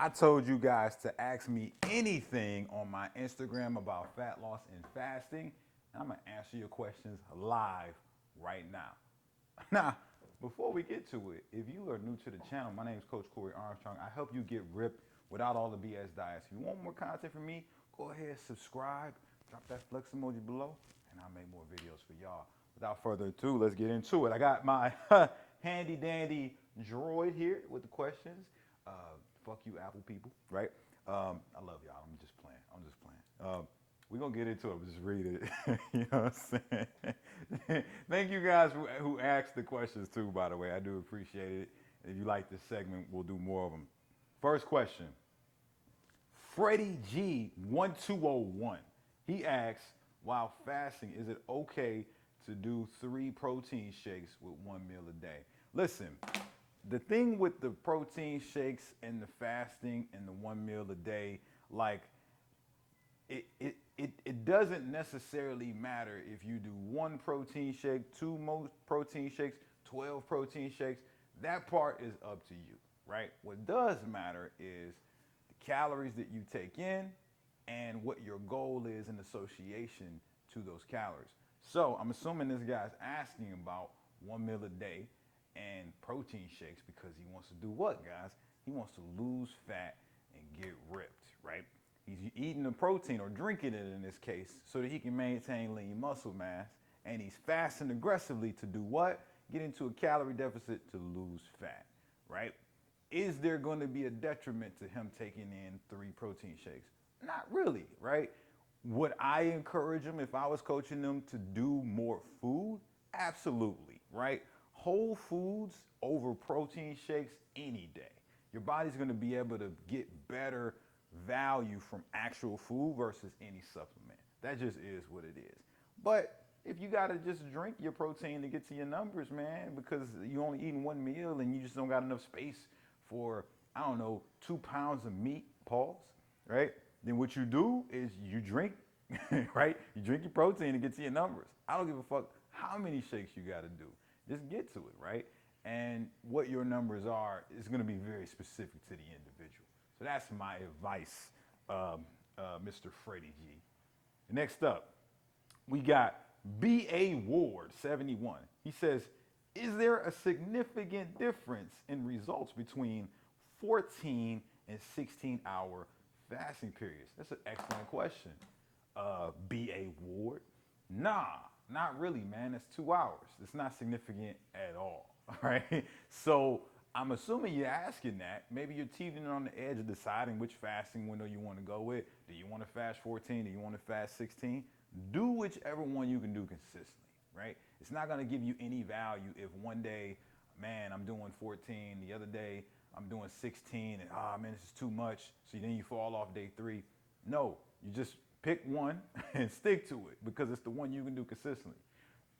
I told you guys to ask me anything on my Instagram about fat loss and fasting, and I'm gonna answer your questions live right now. Now, before we get to it, if you are new to the channel, my name is Coach Corey Armstrong. I help you get ripped without all the BS diets. If you want more content from me, go ahead, subscribe, drop that flex emoji below, and I'll make more videos for y'all. Without further ado, let's get into it. I got my handy dandy droid here with the questions. Fuck you, Apple people, right? I love y'all. I'm just playing. We're going to get into it. Just read it. You know what I'm saying? Thank you guys who asked the questions too, by the way. I do appreciate it. If you like this segment, we'll do more of them. First question. Freddie G1201. He asks, while fasting, is it okay to do 3 protein shakes with 1 meal a day? Listen, the thing with the protein shakes and the fasting and the 1 meal a day, like it doesn't necessarily matter if you do 1 protein shake, 2 protein shakes, 12 protein shakes. That part is up to you, right? What does matter is the calories that you take in and what your goal is in association to those calories. So I'm assuming this guy's asking about 1 meal a day and protein shakes because he wants to do what, guys? He wants to lose fat and get ripped, right? He's eating the protein or drinking it in this case so that he can maintain lean muscle mass, and he's fasting aggressively to do what? Get into a calorie deficit to lose fat, right? Is there going to be a detriment to him taking in 3 protein shakes? Not really, right? Would I encourage him if I was coaching them to do more food? Absolutely, right? Whole foods over protein shakes any day. Your body's going to be able to get better value from actual food versus any supplement. That just is what it is. But if you got to just drink your protein to get to your numbers, man, because you only eating 1 meal and you just don't got enough space for, I don't know, 2 pounds of meat, pause, right? Then what you do is you drink, right? You drink your protein to get to your numbers. I don't give a fuck how many shakes you got to do. Just get to it, right? And what your numbers are is going to be very specific to the individual. So that's my advice, Mr. Freddie G. Next up, we got B.A. Ward, 71. He says, is there a significant difference in results between 14 and 16-hour fasting periods? That's an excellent question, B.A. Ward. Nah, not really, man. That's 2 hours. It's not significant at all, right? So I'm assuming you're asking that. Maybe you're teetering on the edge of deciding which fasting window you want to go with. Do you want to fast 14? Do you want to fast 16? Do whichever one you can do consistently, right? It's not going to give you any value if one day, man, I'm doing 14, the other day I'm doing 16, and man, this is too much. So then you fall off day 3. No, you just pick one and stick to it because it's the one you can do consistently.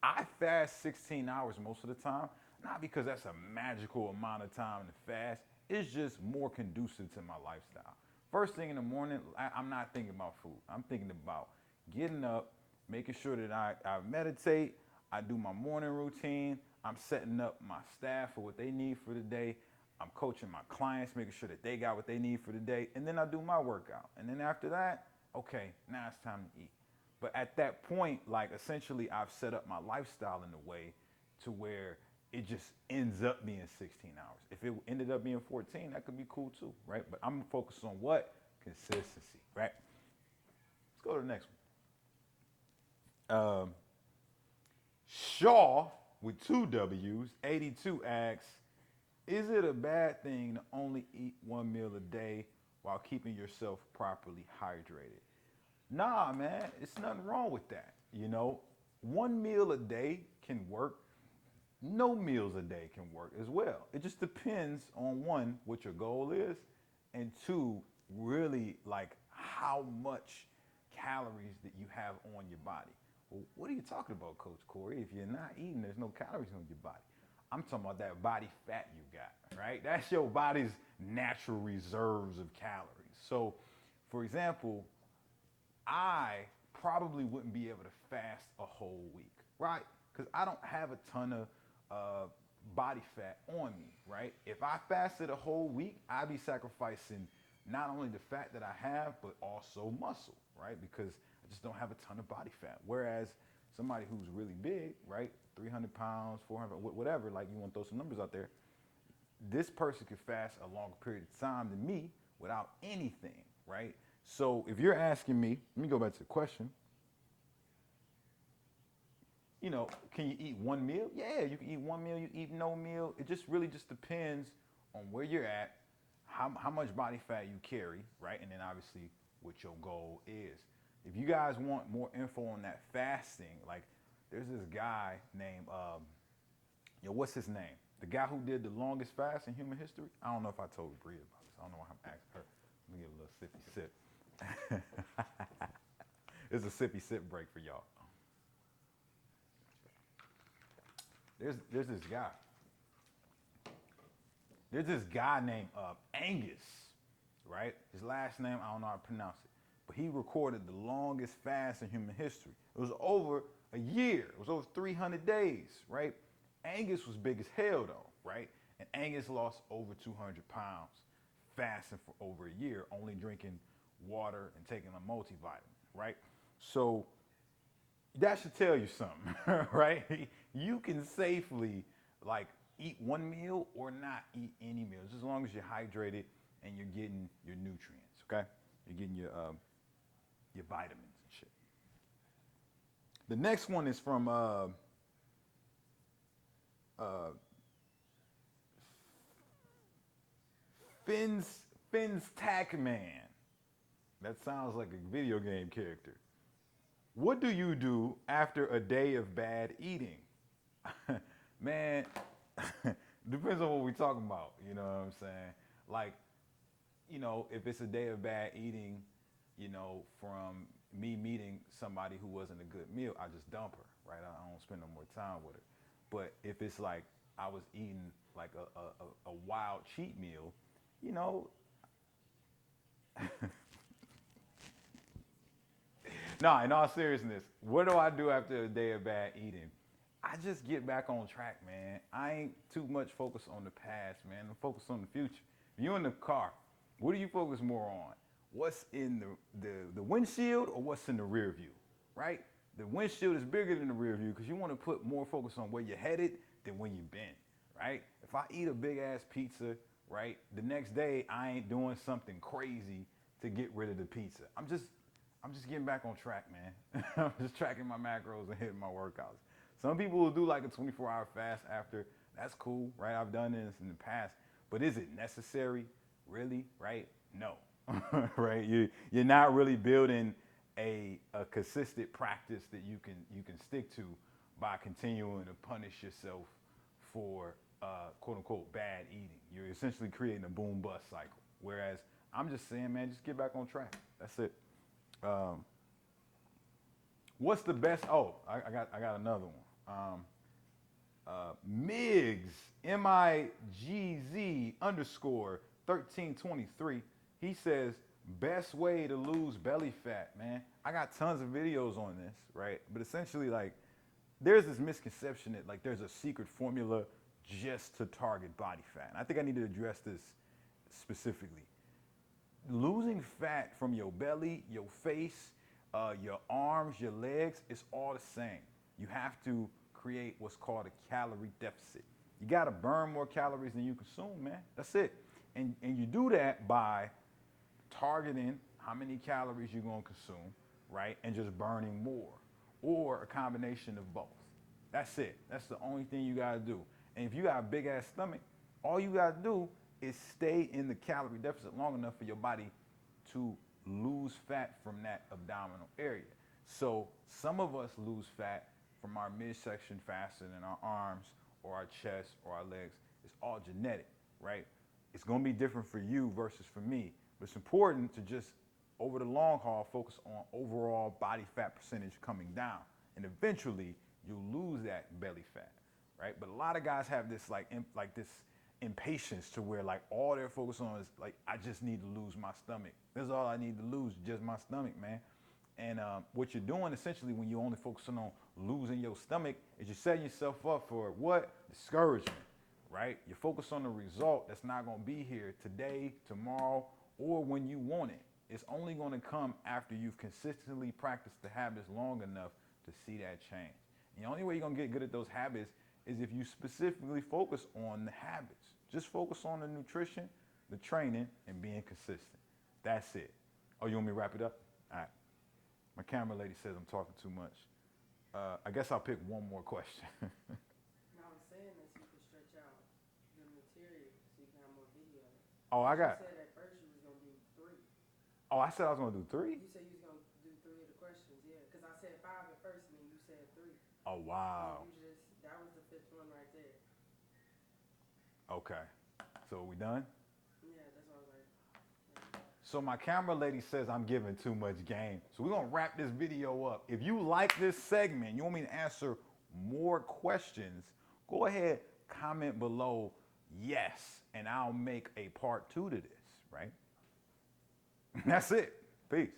I fast 16 hours most of the time, not because that's a magical amount of time to fast. It's just more conducive to my lifestyle. First thing in the morning, I'm not thinking about food. I'm thinking about getting up, making sure that I meditate, I do my morning routine, I'm setting up my staff for what they need for the day, I'm coaching my clients, making sure that they got what they need for the day, and then I do my workout. And then after that, okay, now it's time to eat. But at that point, like essentially I've set up my lifestyle in a way to where it just ends up being 16 hours. If it ended up being 14, that could be cool too, right? But I'm focused on what? Consistency, right? Let's go to the next one. Shaw with 2 W's, 82 asks, is it a bad thing to only eat 1 meal a day while keeping yourself properly hydrated? Nah, man, it's nothing wrong with that. You know, 1 meal a day can work. No meals a day can work as well. It just depends on 1, what your goal is, and 2, really like how much calories that you have on your body. Well, what are you talking about, Coach Corey? If you're not eating, there's no calories on your body. I'm talking about that body fat you got, right? That's your body's natural reserves of calories. So, for example, I probably wouldn't be able to fast a whole week, right? Because I don't have a ton of body fat on me, right? If I fasted a whole week, I'd be sacrificing not only the fat that I have, but also muscle, right? Because I just don't have a ton of body fat. Whereas somebody who's really big, right, 300 pounds, 400, whatever, like you want to throw some numbers out there, this person could fast a longer period of time than me without anything, right? So if you're asking me, let me go back to the question. You know, can you eat one meal? Yeah, you can eat one meal, you eat no meal. It just really just depends on where you're at, how much body fat you carry, right? And then obviously what your goal is. If you guys want more info on that fasting, like there's this guy named, what's his name? The guy who did the longest fast in human history? I don't know if I told Bria about this. I don't know why I'm asking her. Let me get a little sippy sip. It's a sippy sip break for y'all. There's this guy. There's this guy named Angus, right? His last name, I don't know how to pronounce it. But he recorded the longest fast in human history. It was over a year. It was over 300 days, right? Angus was big as hell though, right? And Angus lost over 200 pounds fasting for over a year, only drinking water and taking a multivitamin, right? So that should tell you something, right? You can safely like eat one meal or not eat any meals, as long as you're hydrated and you're getting your nutrients, okay? You're getting your vitamins and shit. The next one is from Finn's Tackman. That sounds like a video game character. What do you do after a day of bad eating? Man, depends on what we're talking about. You know what I'm saying? Like, you know, if it's a day of bad eating, you know, from me meeting somebody who wasn't a good meal, I just dump her, right? I don't spend no more time with her. But if it's like I was eating like a wild cheat meal, you know, no, in all seriousness, what do I do after a day of bad eating? I just get back on track, man. I ain't too much focused on the past, man. I'm focused on the future. If you're in the car, what do you focus more on? What's in the windshield or what's in the rear view, right? The windshield is bigger than the rear view because you want to put more focus on where you're headed than where you've been, right? If I eat a big ass pizza, right, the next day I ain't doing something crazy to get rid of the pizza. I'm just getting back on track, man. I'm just tracking my macros and hitting my workouts. Some people will do like a 24-hour fast after. That's cool, right? I've done this in the past. But is it necessary? Really, right? No, right? You're not really building a consistent practice that you can stick to by continuing to punish yourself for quote unquote bad eating. You're essentially creating a boom bust cycle. Whereas I'm just saying, man, just get back on track. That's it. What's the best? Oh, I got another one. Miggs MIGZ underscore 1323. He says best way to lose belly fat, man. I got tons of videos on this, right? But essentially, like, there's this misconception that like there's a secret formula just to target body fat. And I think I need to address this specifically. Losing fat from your belly, your face, your arms, your legs, it's all the same. You have to create what's called a calorie deficit. You gotta burn more calories than you consume, man. That's it. And you do that by targeting how many calories you're gonna consume, right? And just burning more, or a combination of both. That's it. That's the only thing you gotta do. And if you got a big ass stomach, all you gotta do is stay in the calorie deficit long enough for your body to lose fat from that abdominal area. So some of us lose fat from our midsection faster than our arms or our chest or our legs. It's all genetic, right? It's gonna be different for you versus for me. But it's important to just, over the long haul, focus on overall body fat percentage coming down. And eventually, you'll lose that belly fat, right? But a lot of guys have this like this impatience to where like all they're focused on is like, I just need to lose my stomach. That's all I need to lose, just my stomach, man. And what you're doing essentially when you're only focusing on losing your stomach is you're setting yourself up for what? Discouragement, right? You're focused on the result that's not gonna be here today, tomorrow, or when you want it. It's only going to come after you've consistently practiced the habits long enough to see that change. And the only way you're going to get good at those habits is if you specifically focus on the habits. Just focus on the nutrition, the training, and being consistent. That's it. Oh, you want me to wrap it up? All right. My camera lady says I'm talking too much. I guess I'll pick one more question. No, I'm saying that you can stretch out the material so you can have more videos. Oh, I got. You said at first you was gonna do 3. Oh, I said I was going to do 3? You said you was gonna do 3 of the questions, yeah. Because I said 5 at first, and then you said 3. Oh, wow. So that was the 5th one right there. Okay. So are we done? Yeah, that's what I was like. So my camera lady says I'm giving too much game. So we're gonna wrap this video up. If you like this segment, you want me to answer more questions, go ahead, comment below yes, and I'll make a part 2 to this, right? That's it. Peace.